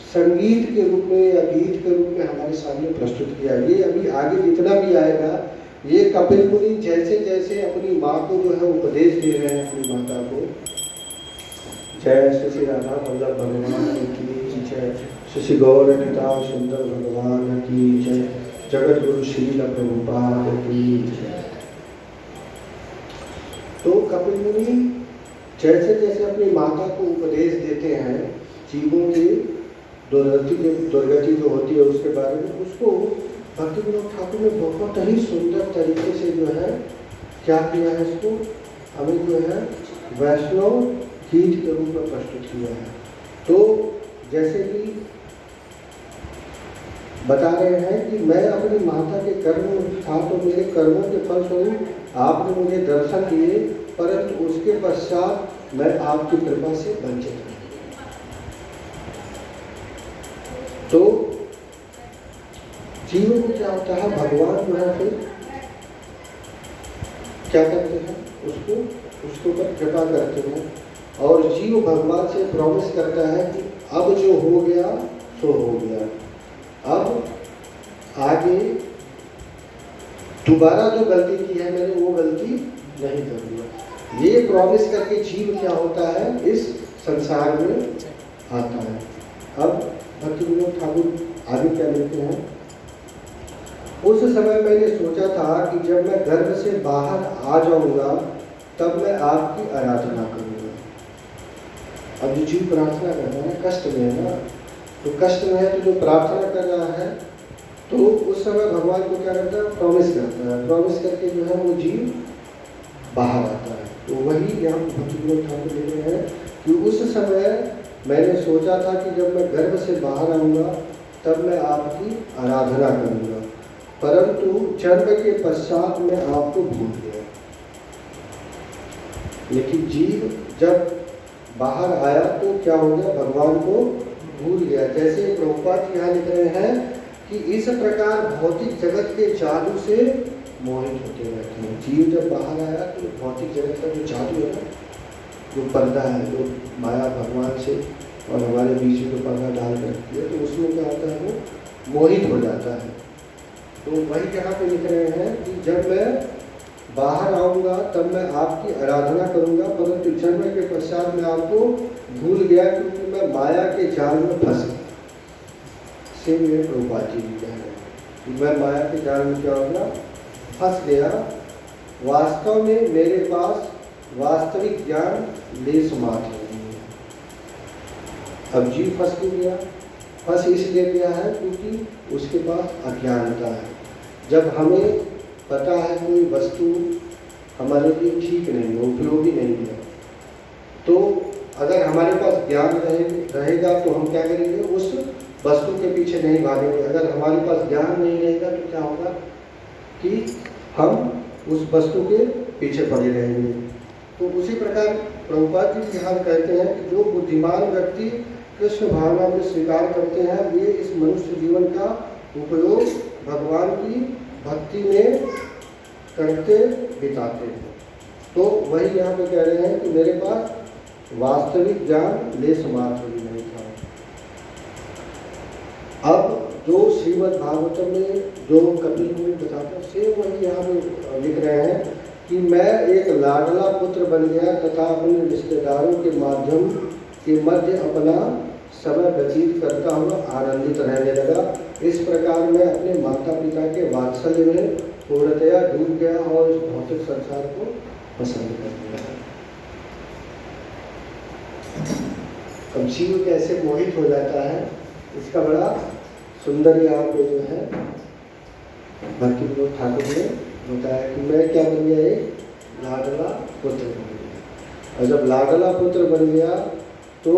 संगीत के रूप में या गीत के रूप में हमारे सामने प्रस्तुत किया। ये अभी आगे जितना भी आएगा, ये कपिल मुनि जैसे जैसे अपनी माँ को जो है उपदेश दे रहे हैं, अपनी माता को, जय श्री राधा वल्लभ भगवान की जय, श्री गौर निताय सुंदर भगवान की जय, जगत गुरु श्रील प्रभुपाद की जय। तो कपिल मुनि जैसे जैसे अपनी माता को उपदेश देते हैं जीवों की दुर्गति जो होती है उसके बारे में, उसको भक्ति विनोद ठाकुर ने बहुत ही सुंदर तरीके से जो है क्या किया है, इसको हमें जो है वैष्णव गीत के रूप में प्रस्तुत किया है। तो जैसे कि बता रहे हैं कि मैं अपनी माता के कर्म में था, तो मेरे कर्मों के फलस्वरूप आपने मुझे दर्शन दिए, परंतु उसके पश्चात मैं आपकी कृपा से वंचित हूँ। तो जीव को क्या होता है, भगवान जो है फिर क्या करते हैं, उसके ऊपर कृपा करते हैं, और जीव भगवान से प्रॉमिस करता है कि अब जो हो गया सो हो गया, अब आगे दोबारा जो गलती की है मैंने वो गलती नहीं करूँगा। ये प्रॉमिस करके जीव क्या होता है, इस संसार में आता है। अब भक्ति विनोद ठाकुर आगे क्या लिखते हैं, उस समय मैंने सोचा था कि जब मैं गर्भ से बाहर आ जाऊंगा तब मैं आपकी आराधना करूंगा। अब जो जीव प्रार्थना कर रहा है, कष्ट में है ना, तो कष्ट में है, तो जो प्रार्थना कर रहा है तो उस समय भगवान को क्या करता है, प्रॉमिस करता है, प्रॉमिस करके जो है वो जीव बाहर आता है। तो वही यहाँ भक्ति विनोद ठाकुर लिख रहे हैं कि उस समय मैंने सोचा था कि जब मैं गर्भ से बाहर आऊँगा तब मैं आपकी आराधना करूँगा, परंतु जन्म के पश्चात मैं आपको भूल गया। लेकिन जीव जब बाहर आया तो क्या हो गया, भगवान को भूल गया। जैसे प्रभुपाद जी यहाँ लिख रहे हैं कि इस प्रकार भौतिक जगत के जादू से मोहित होते रहते हैं। जीव जब बाहर आया तो भौतिक जगत का जो जादू है ना, जो पर्दा है, जो माया भगवान से और हमारे बीच में जो पर्दा डाल रखती है, तो उसमें क्या होता है, वो मोहित हो जाता है। तो वही यहाँ पे लिख रहे हैं कि जब मैं बाहर आऊँगा तब मैं आपकी आराधना करूँगा, परंतु जन्म के पश्चात मैं आपको भूल गया क्योंकि मैं माया के जाल में फंस गया। से मेरे प्रभुपाद जी कह रहे हैं कि मैं माया के जाल में क्या होगा, फंस गया। वास्तव में मेरे पास वास्तविक ज्ञान लेस मात्र नहीं है। अब जीव फंस क्यों गया? फंस इसलिए गया है क्योंकि उसके पास अज्ञानता है। जब हमें पता है कोई वस्तु हमारे लिए ठीक नहीं है, उपयोगी नहीं है, तो अगर हमारे पास ज्ञान रहेगा तो हम क्या करेंगे, उस वस्तु के पीछे नहीं भागेंगे। अगर हमारे पास ज्ञान नहीं रहेगा तो क्या होगा कि हम उस वस्तु के पीछे पड़े रहेंगे। तो उसी प्रकार प्रभुपाद जी यहाँ कहते हैं कि जो बुद्धिमान व्यक्ति कृष्ण भावना में स्वीकार करते हैं, वे इस मनुष्य जीवन का उपयोग भगवान की भक्ति में करते बिताते हैं। तो वही यहाँ पे कह रहे हैं कि मेरे पास वास्तविक ज्ञान लेस मात्र भी नहीं था। अब जो श्रीमद् भागवतम में जो कपिल मुनि बताता से वही यहाँ पे लिख रहे हैं कि मैं एक लाडला पुत्र बन गया तथा अपने रिश्तेदारों के माध्यम के मध्य अपना समय व्यतीत करता हुआ आनंदित रहने लगा। इस प्रकार मैं अपने माता पिता के वात्सल्य में पूर्णतया डूब गया और इस भौतिक संसार को पसंद कर दिया। अब जीव कैसे मोहित हो जाता है, इसका बड़ा सुंदर यहाँ पे जो है भक्ति विनोद ठाकुर ने बताया कि मैं क्या बन गया, एक लाडला पुत्र बन गया। और जब लाडला पुत्र बन गया तो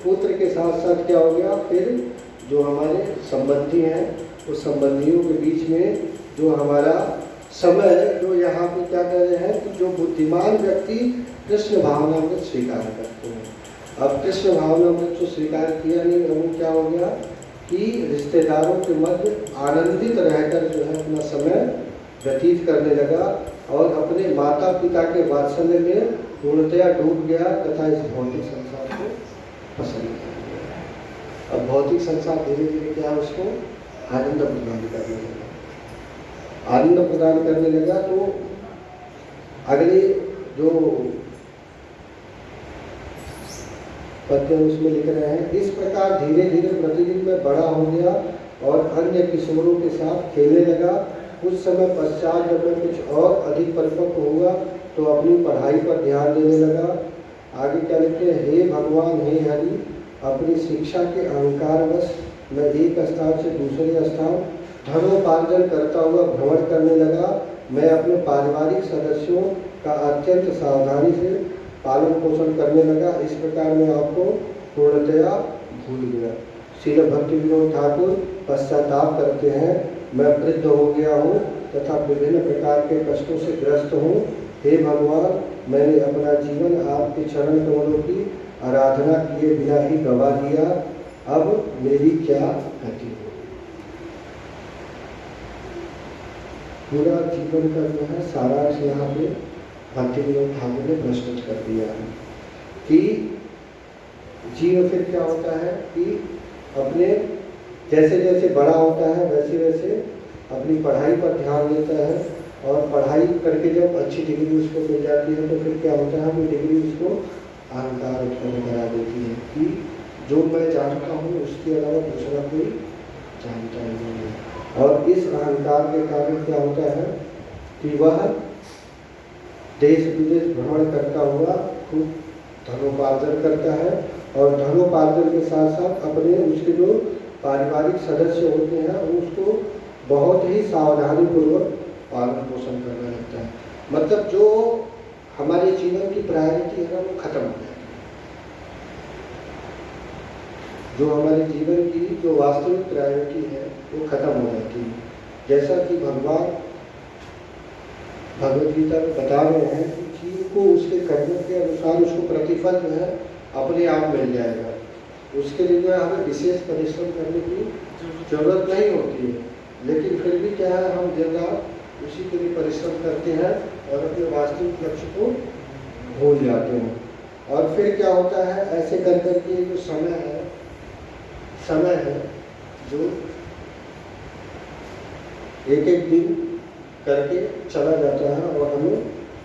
पुत्र के साथ साथ क्या हो गया, फिर जो हमारे संबंधी हैं उस संबंधियों के बीच में जो हमारा समय, जो यहाँ पे क्या कह रहे हैं कि जो बुद्धिमान व्यक्ति कृष्ण भावना में स्वीकार करते हैं। अब कृष्ण भावना में जो स्वीकार किया नहीं, वो क्या हो गया कि रिश्तेदारों के मध्य आनंदित रहकर जो है अपना समय व्यतीत करने लगा और अपने माता पिता के वात्सल्य में पूर्णतया डूब गया तथा इस भौतिक संसार को पसंद कर गया। अब भौतिक संसार धीरे धीरे क्या है, उसको आनंद प्रदान करने लगा। आनंद प्रदान करने लगा तो अगले जो पद्य उसमें लिख रहे हैं, इस प्रकार धीरे धीरे प्रतिदिन में बड़ा हो गया और अन्य किशोरों के साथ खेलने लगा। कुछ समय पश्चात जब मैं कुछ और अधिक परिपक्व हुआ तो अपनी पढ़ाई पर ध्यान देने लगा। आगे क्या लिखते हैं, हे भगवान हे हरि, अपनी शिक्षा के अहंकारवश मैं एक स्थान से दूसरे स्थान धनोपार्जन करता हुआ भ्रमण करने लगा। मैं अपने पारिवारिक सदस्यों का अत्यंत सावधानी से पालन पोषण करने लगा। इस प्रकार मैं आपको पूर्णतया भूल गया। श्रील भक्ति विनोद ठाकुर पश्चाताप करते हैं, मैं वृद्ध हो गया हूँ तथा विभिन्न प्रकार के कष्टों से ग्रस्त हूँ। हे भगवान, मैंने अपना जीवन आपके चरण कमलों की आराधना किए बिना ही गवा दिया। अब मेरी क्या गति हो? पूरा जीवन का जो है सारांश यहाँ पे भक्ति विनोद ठाकुर ने प्रस्तुत कर दिया है कि जीव फिर क्या होता है कि अपने जैसे जैसे बड़ा होता है वैसे वैसे अपनी पढ़ाई पर ध्यान देता है और पढ़ाई करके जब अच्छी डिग्री उसको मिल जाती है तो फिर क्या होता है, वो डिग्री उसको अहंकार उत्पन्न करा देती है कि जो मैं जानता हूँ उसके अलावा दूसरा कोई जानता ही नहीं है। और इस अहंकार के कारण क्या होता है कि वह देश विदेश भ्रमण करता हुआ खूब धनोपार्जन करता है और धनोपार्जन के साथ साथ अपने उसके जो पारिवारिक सदस्य होते हैं उसको बहुत ही सावधानी पूर्वक पालन पोषण करना लगता है। मतलब जो हमारे जीवन की प्रायोरिटी है ना, वो खत्म हो जाती है। जो हमारे जीवन की जो वास्तविक प्रायोरिटी है वो खत्म हो जाती है। जैसा कि भगवान भगवद गीता में बता रहे हैं कि जीव को उसके कर्मों के अनुसार उसको प्रतिफल जो है अपने आप मिल जाएगा। उसके लिए जो है हमें विशेष परिश्रम करने की जरूरत नहीं होती है, लेकिन फिर भी क्या है, हम दिन रात उसी के लिए परिश्रम करते हैं और अपने वास्तविक लक्ष्य को भूल जाते हैं। और फिर क्या होता है, ऐसे कर करके जो समय है जो एक एक दिन करके चला जाता है और हमें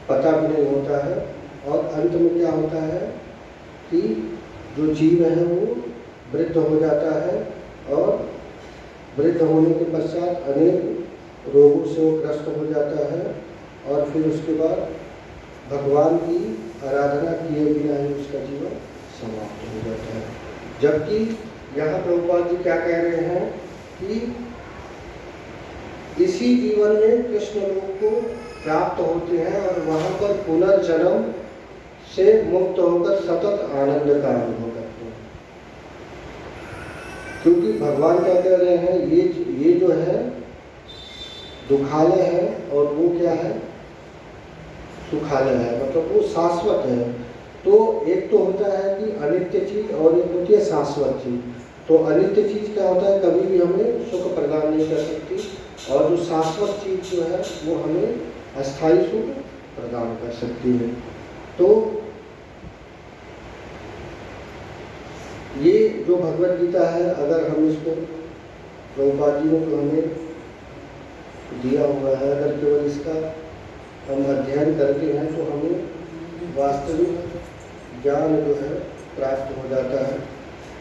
पता भी नहीं होता है। और अंत में क्या होता है कि जो जीव है वो वृद्ध हो जाता है और वृद्ध होने के पश्चात अनेक रोगों से वो ग्रस्त हो जाता है और फिर उसके बाद भगवान की आराधना किए बिना ही उसका जीवन समाप्त हो जाता है। जबकि यहाँ प्रभुपाद जी क्या कह रहे हैं कि इसी जीवन में कृष्ण लोक को प्राप्त होते हैं और वहाँ पर पुनर्जन्म से मुक्त होकर सतत आनंद का अनुभव करते हैं। क्योंकि भगवान क्या कह रहे हैं, ये जो है दुखालय है और वो क्या है, सुखालय है, मतलब वो शाश्वत है। तो एक तो होता है कि अनित्य चीज और एक होती है शाश्वत चीज। तो अनित्य चीज क्या होता है, कभी भी हमें सुख प्रदान नहीं कर सकती, और जो शाश्वत चीज जो है वो हमें अस्थायी सुख प्रदान कर सकती है। तो ये जो भगवत गीता है, अगर हम इसको प्रभुपाद जी ने जो हमें दिया हुआ है, अगर केवल इसका हम अध्ययन करते हैं तो हमें वास्तविक ज्ञान जो है प्राप्त हो जाता है।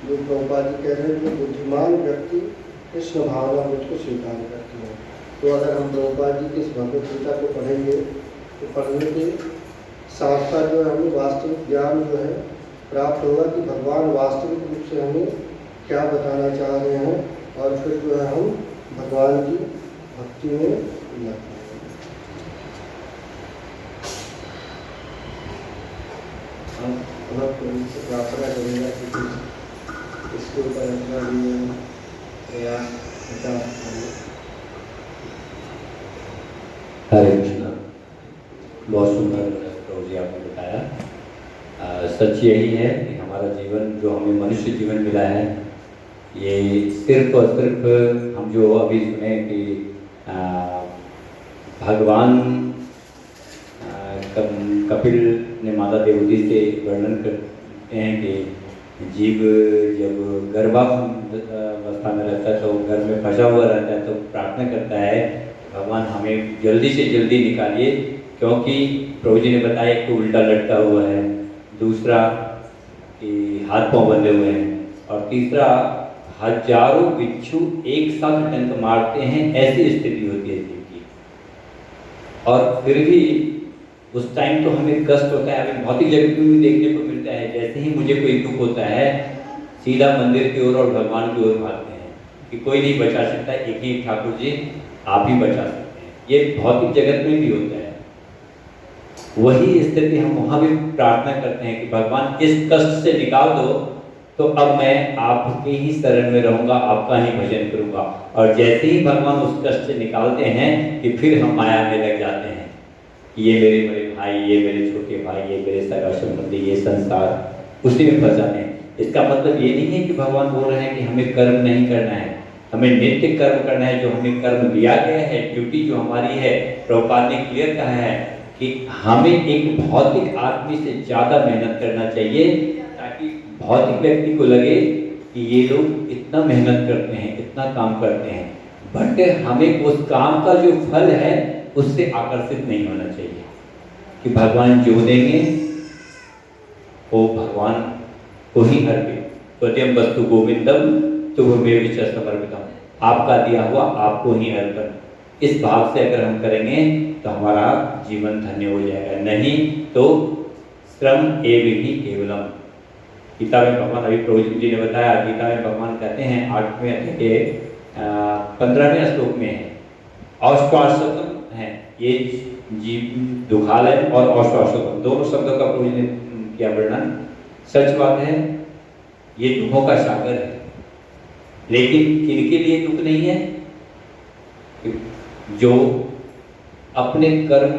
जो प्रभुपाद जी कह रहे हैं कि बुद्धिमान व्यक्ति कृष्ण भावनामृत को स्वीकार करते हैं। तो अगर हम प्रभुपाद जी की इस भगवत गीता को पढ़ेंगे तो पढ़ने के साथ साथ जो है हमें वास्तविक ज्ञान जो है प्राप्त होगा कि भगवान वास्तविक रूप से हमें क्या बताना चाह रहे हैं, और फिर जो है हम भगवान की भक्ति में लग पाएंगे। प्रार्थना करेगा कि इसके ऊपर अपना भी प्रयास विचार करें। हरे कृष्णा। बहुत सुंदर प्रभु जी आपने बताया। सच यही है कि हमारा जीवन, जो हमें मनुष्य जीवन मिला है, ये सिर्फ और सिर्फ हम जो अभी सुने कि भगवान कपिल ने माता देवती से वर्णन करते हैं कि जीव जब गर्भावस्था में रहता है तो घर में फंसा हुआ रहता है, तो प्रार्थना करता है भगवान हमें जल्दी से जल्दी निकालिए, क्योंकि प्रभु जी ने बताया कि उल्टा लटका हुआ है, दूसरा कि हाथ पांव बंधे हुए हैं, और तीसरा हजारों बिच्छू एक साथ डंक मारते हैं, ऐसी स्थिति होती है जीव की। और फिर भी उस टाइम तो हमें कष्ट होता है, हमें भौतिक जगत में भी देखने को मिलता है। जैसे ही मुझे कोई दुख होता है, सीधा मंदिर की ओर और भगवान की ओर भागते हैं कि कोई नहीं बचा सकता, एक ही ठाकुर जी आप ही बचा सकते हैं। ये भौतिक जगत में भी होता है। वही स्थिति हम वहाँ भी प्रार्थना करते हैं कि भगवान इस कष्ट से निकाल दो, तो अब मैं आपके ही शरण में रहूंगा, आपका ही भजन करूंगा। और जैसे ही भगवान उस कष्ट से निकालते हैं कि फिर हम माया में लग जाते हैं, ये मेरे बड़े भाई, ये मेरे छोटे भाई, ये मेरे सगा संबंधी, ये संसार, उसी में फंस जाते हैं। इसका मतलब ये नहीं है कि भगवान बोल रहे हैं कि हमें कर्म नहीं करना है, हमें नित्य कर्म करना है। जो हमें कर्म दिया गया है, ड्यूटी जो हमारी है, प्रभुपाद ने क्लियर कहा है कि हमें एक भौतिक आदमी से ज़्यादा मेहनत करना चाहिए, ताकि भौतिक व्यक्ति को लगे कि ये लोग इतना मेहनत करते हैं, इतना काम करते हैं, बट हमें उस काम का जो फल है उससे आकर्षित नहीं होना चाहिए कि भगवान जो देंगे वो भगवान को ही अर्पित, स्वयं वस्तु गोविंदम तुभमेव च समर्पितम, आपका दिया हुआ आपको ही अर्पण। इस भाव से अगर हम करेंगे तो हमारा जीवन धन्य हो जाएगा, नहीं तो श्रम एवं ही केवलम। गीता में भगवान, अभी प्रभु जी ने बताया, गीता में भगवान कहते हैं 8वें अध्याय के 15वें श्लोक में है, औश्वासकम है ये जीव, दुखालय और औश्वासकम दोनों शब्दों का प्रभु जी ने किया वर्णन। सच बात है, ये दुखों का सागर है, लेकिन किनके लिए दुख नहीं है? जो अपने कर्म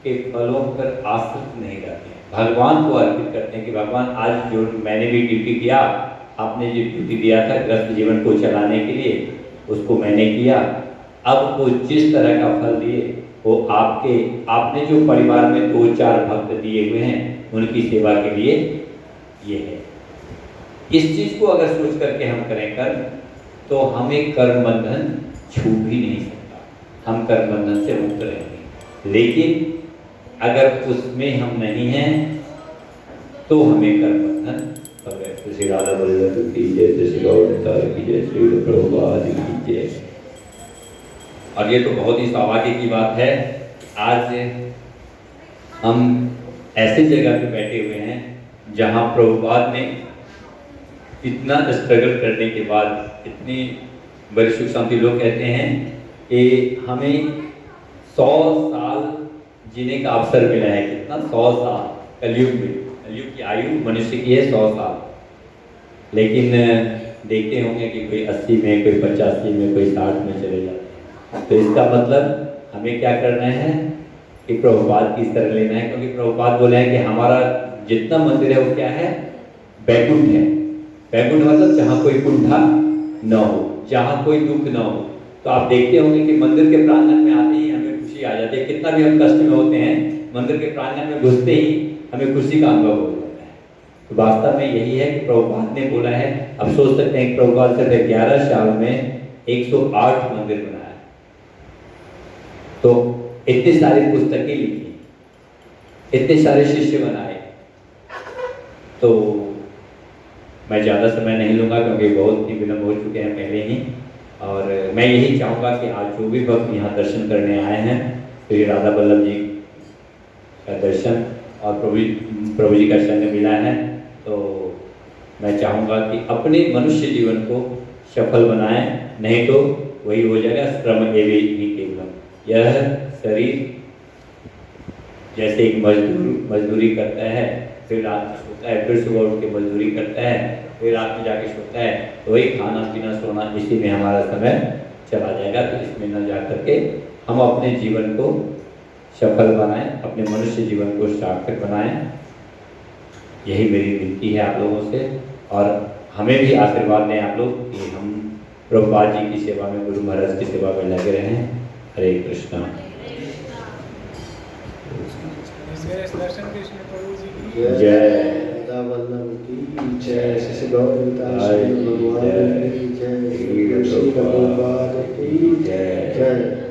के फलों पर आश्रित नहीं रहते हैं, भगवान को अर्पित करते हैं कि भगवान आज जो मैंने भी ड्यूटी किया, आपने जो ड्यूटी दिया था ग्रस्त जीवन को चलाने के लिए, उसको मैंने किया। अब वो जिस तरह का फल दिए वो आपने जो परिवार में 2-4 भक्त दिए हुए हैं उनकी सेवा के लिए ये है। इस चीज को अगर सोच करके हम करें कर्म, तो हमें कर्म बंधन छू भी नहीं सकता, हम कर्म बंधन से मुक्त रहेंगे। लेकिन अगर उसमें हम नहीं हैं तो हमें कर्म बंधन पकड़े। श्री राधा वल्लभ की जय, श्री गौरतार की जय, श्री प्रभुपाद की जय। और ये तो बहुत ही सौभाग्य की बात है, आज हम ऐसे जगह पे बैठे हुए हैं जहाँ प्रभुपाद ने इतना स्ट्रगल करने के बाद, इतनी बड़ी सुख शांति, लोग कहते हैं कि हमें 100 साल जीने का अवसर मिला है। कितना? 100 साल कलयुग में। कलयुग की आयु मनुष्य की है 100 साल, लेकिन देखते होंगे कि कोई 80 में, कोई 85 में, कोई 60 में चले जाते हैं। तो इसका मतलब हमें क्या करना है कि प्रभुपाद की शरण लेना है, क्योंकि प्रभुपाद बोले हैं कि हमारा जितना मंदिर है वो क्या है? बैकुंठ है। बैकुंठ मतलब जहाँ कोई कुंठा न हो, जहाँ कोई दुख न हो। तो आप देखते होंगे कि मंदिर के प्रांगण में आते ही हमें खुशी आ जाती है। कितना भी हम कष्ट में होते हैं, मंदिर के प्रांगण में घुसते ही हमें खुशी का अनुभव हो जाता है। तो वास्तव में यही है कि प्रभुपाद ने बोला है। अब सोच सकते हैं कि प्रभुपाद सिर्फ 11 साल में 108 मंदिर बनाया, तो इतनी सारी पुस्तकें लिखी, इतने सारे शिष्य बनाए। तो मैं ज़्यादा समय नहीं लूँगा क्योंकि बहुत ही विलम्ब हो चुके हैं पहले ही। और मैं यही चाहूँगा कि आज जो भी भक्त यहाँ दर्शन करने आए हैं, श्री राधा वल्लभ जी का दर्शन और प्रभु जी का शरण मिला है, तो मैं चाहूँगा कि अपने मनुष्य जीवन को सफल बनाएं, नहीं तो वही हो जाएगा श्रम एवं ही केवलम। यह शरीर जैसे एक मजदूरी करता है, फिर रात में सोता है, फिर सुबह उठ के मजदूरी करता है, फिर रात में जाके सोता है, तो वही खाना पीना सोना, इसी में हमारा समय चला जाएगा। तो इसमें न जा करके हम अपने जीवन को सफल बनाएं, अपने मनुष्य जीवन को सार्थक बनाएं। यही मेरी विनती है आप लोगों से। और हमें भी आशीर्वाद दें आप लोग कि हम प्रभुपाद जी की सेवा में, गुरु महाराज की सेवा में लगे रहें। हरे कृष्णा। दर्शन कृष्ण प्रभु जी की जय, राधा वल्लभ की जय, श्री गौरतार भगवान की जय, श्री प्रभुपाद की जय।